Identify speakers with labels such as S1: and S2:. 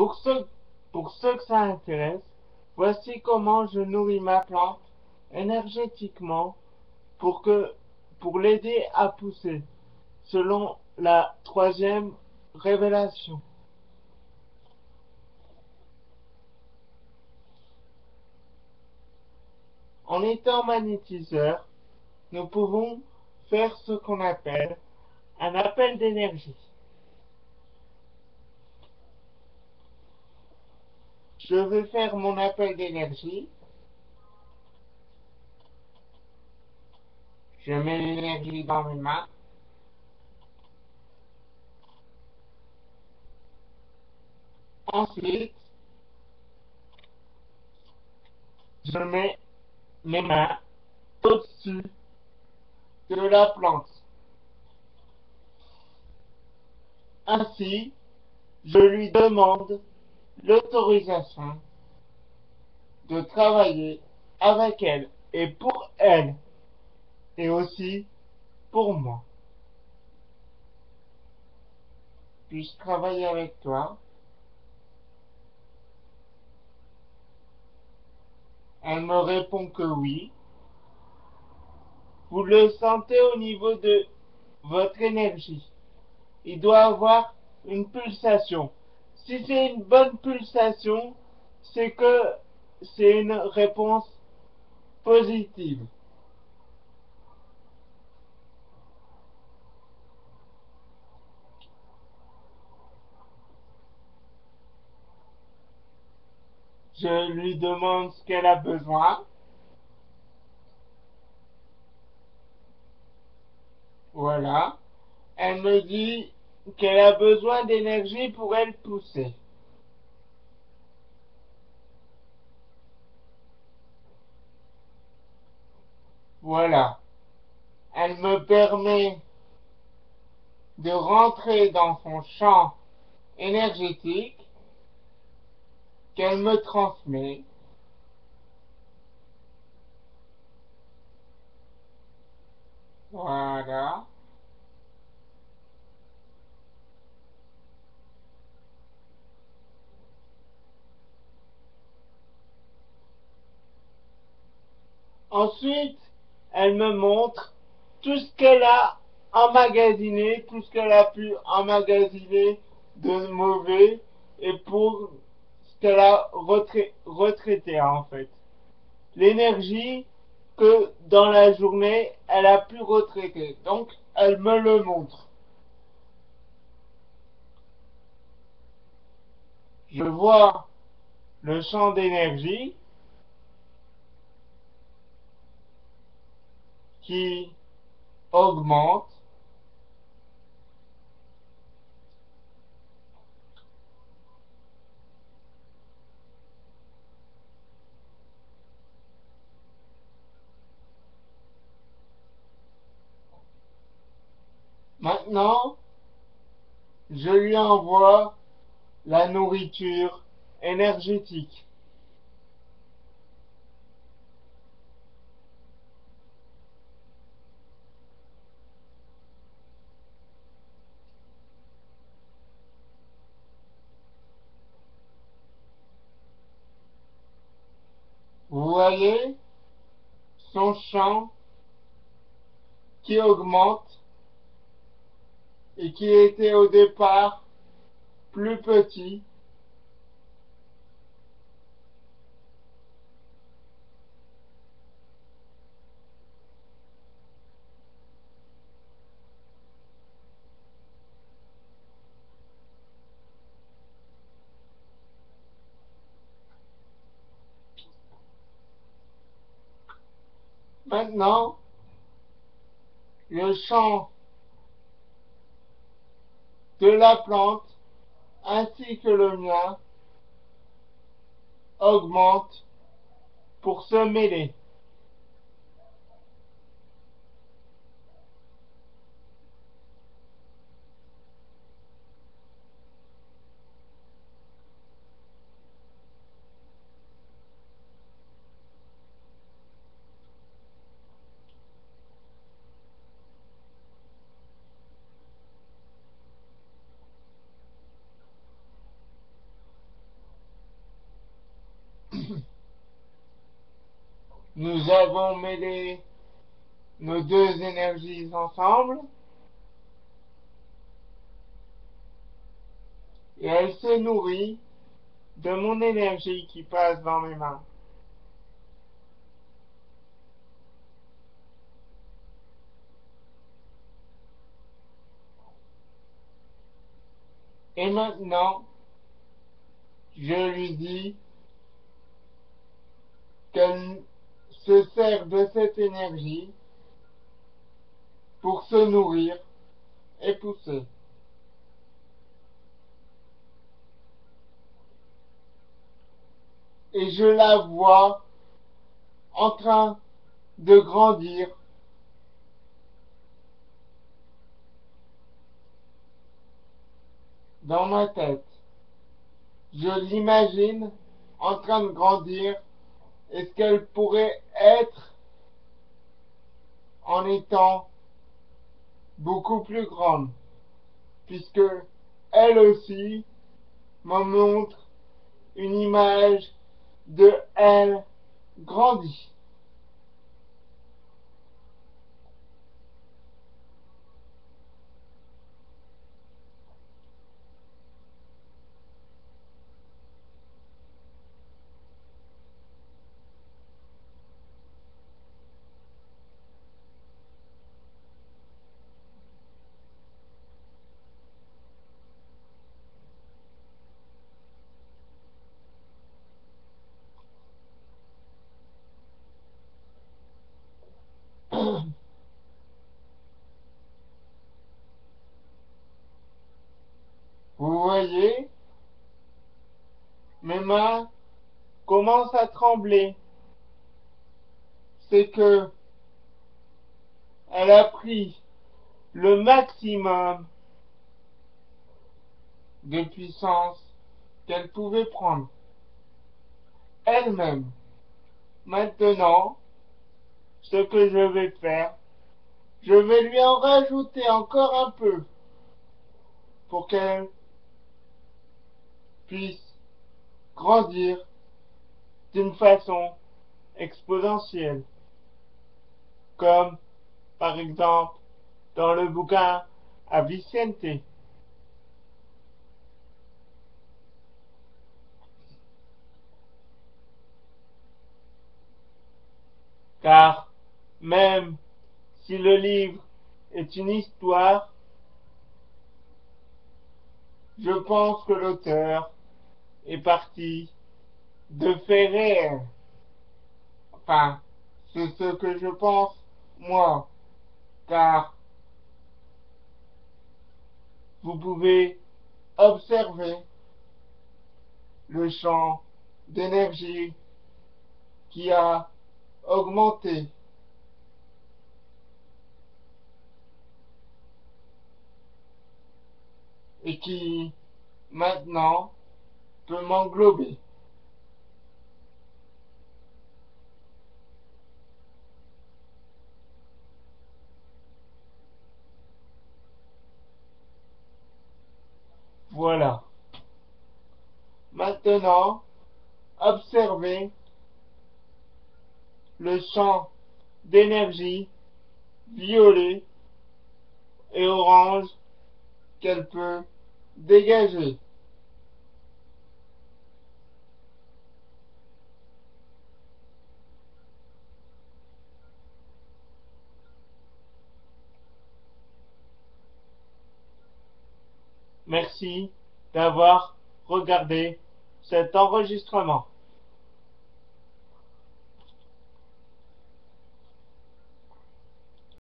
S1: Pour ceux, pour ceux que ça intéresse, voici comment je nourris ma plante énergétiquement pour pour l'aider à pousser, selon la troisième révélation. En étant magnétiseur, nous pouvons faire ce qu'on appelle un appel d'énergie. Je vais faire mon appel d'énergie. Je mets l'énergie dans mes mains. Ensuite, je mets mes mains au-dessus de la plante. Ainsi, je lui demande l'autorisation de travailler avec elle et pour elle et aussi pour moi. Puis-je travailler avec toi? Elle me répond que oui. Vous le sentez au niveau de votre énergie. Il doit avoir une pulsation. Si c'est une bonne pulsation, c'est que c'est une réponse positive. Je lui demande ce qu'elle a besoin. Voilà. Elle me dit qu'elle a besoin d'énergie pour elle pousser. Voilà. Elle me permet de rentrer dans son champ énergétique qu'elle me transmet. Voilà. Ensuite, elle me montre tout ce qu'elle a emmagasiné, tout ce qu'elle a pu emmagasiner de mauvais et pour ce qu'elle a retraité en fait. L'énergie que dans la journée elle a pu retraiter. Donc elle me le montre. Je vois le champ d'énergie qui augmente. Maintenant, je lui envoie la nourriture énergétique. Vous voyez son champ qui augmente et qui était au départ plus petit. Maintenant, le champ de la plante ainsi que le mien augmente pour se mêler. nous avons mêlé nos deux énergies ensemble et elle se nourrit de mon énergie qui passe dans mes mains. Et maintenant, je lui dis qu'elle se sert de cette énergie pour se nourrir et pousser. Et je la vois en train de grandir dans ma tête. Je l'imagine en train de grandir et ce qu'elle pourrait être en étant beaucoup plus grande, puisque elle aussi me montre une image de elle grandie. Vous voyez, mes mains commencent à trembler. C'est que elle a pris le maximum de puissance qu'elle pouvait prendre elle-même. Maintenant, ce que je vais faire, je vais lui en rajouter encore un peu pour qu'elle puisse grandir d'une façon exponentielle, comme par exemple dans le bouquin à Vicente. Car même si le livre est une histoire, je pense que l'auteur est parti de faits réels. Enfin, c'est ce que je pense, moi, car vous pouvez observer le champ d'énergie qui a augmenté et qui maintenant peut m'englober. Voilà. Maintenant, observez le champ d'énergie violet et orange qu'elle peut dégager. Merci d'avoir regardé cet enregistrement.